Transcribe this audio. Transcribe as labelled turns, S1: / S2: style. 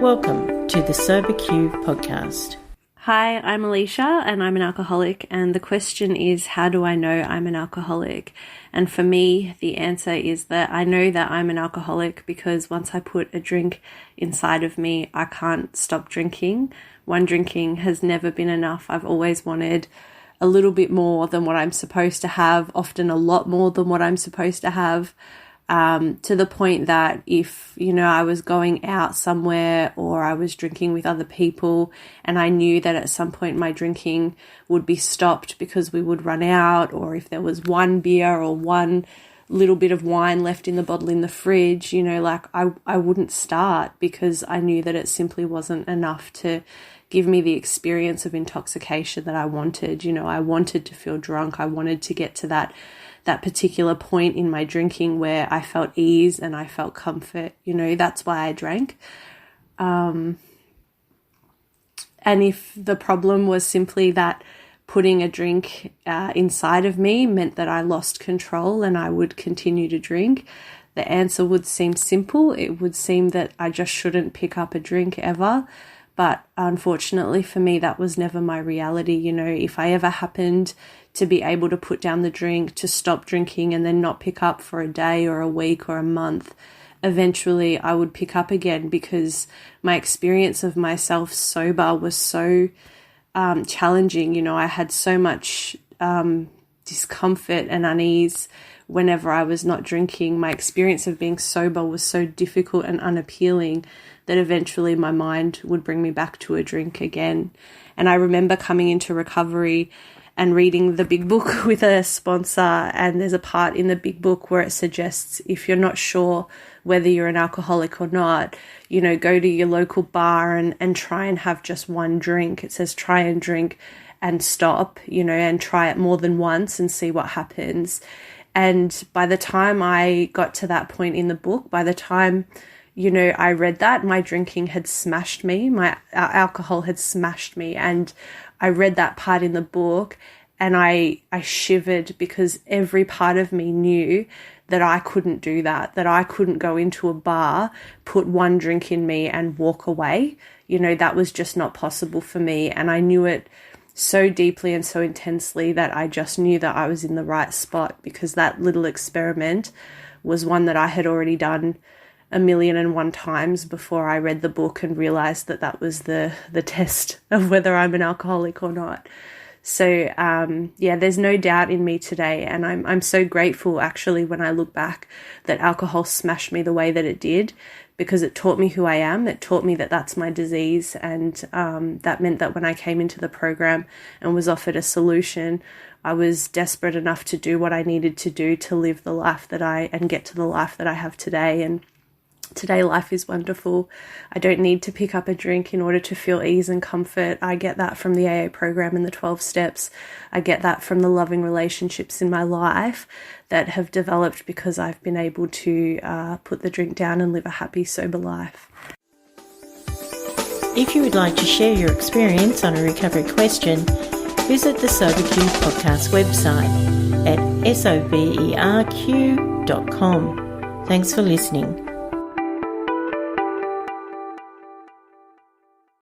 S1: Welcome to the SoberQ podcast.
S2: Hi, I'm Elisha and I'm an alcoholic, and the question is, how do I know I'm an alcoholic? And for me, the answer is that I know that I'm an alcoholic because once I put a drink inside of me, I can't stop drinking. One drinking has never been enough. I've always wanted a little bit more than what I'm supposed to have, often a lot more than what I'm supposed to have. To the point that if, I was going out somewhere or I was drinking with other people and I knew that at some point my drinking would be stopped because we would run out, or if there was one beer or one little bit of wine left in the bottle in the fridge, I wouldn't start because I knew that it simply wasn't enough to give me the experience of intoxication that I wanted. I wanted to feel drunk. I wanted to get to that particular point in my drinking where I felt ease and I felt comfort. That's why I drank. And if the problem was simply that putting a drink inside of me meant that I lost control and I would continue to drink, the answer would seem simple. It would seem that I just shouldn't pick up a drink ever. But unfortunately for me, that was never my reality. If I ever happened to be able to put down the drink, to stop drinking and then not pick up for a day or a week or a month, eventually I would pick up again because my experience of myself sober was so challenging. I had so much discomfort and unease whenever I was not drinking. My experience of being sober was so difficult and unappealing that eventually my mind would bring me back to a drink again. And I remember coming into recovery and reading the big book with a sponsor, and there's a part in the big book where it suggests if you're not sure whether you're an alcoholic or not, go to your local bar and try and have just one drink. It says try and drink and stop, and try it more than once and see what happens. And by the time I got to that point in the book, by the time I read that, my drinking had smashed me, my alcohol had smashed me, and I read that part in the book and I shivered because every part of me knew that I couldn't do that I couldn't go into a bar, put one drink in me and walk away. That was just not possible for me, and I knew it so deeply and so intensely that I just knew that I was in the right spot, because that little experiment was one that I had already done 1,000,001 times before I read the book and realized that that was the test of whether I'm an alcoholic or not. So, there's no doubt in me today. And I'm so grateful, actually, when I look back, that alcohol smashed me the way that it did, because it taught me who I am. It taught me that that's my disease. And that meant that when I came into the program and was offered a solution, I was desperate enough to do what I needed to do to live the life and get to the life that I have today. And today life is wonderful. I don't need to pick up a drink in order to feel ease and comfort. I get that from the AA program and the 12 steps. I get that from the loving relationships in my life that have developed because I've been able to put the drink down and live a happy, sober life.
S1: If you would like to share your experience on a recovery question, visit the SoberQ podcast website at soberq.com. Thanks for listening.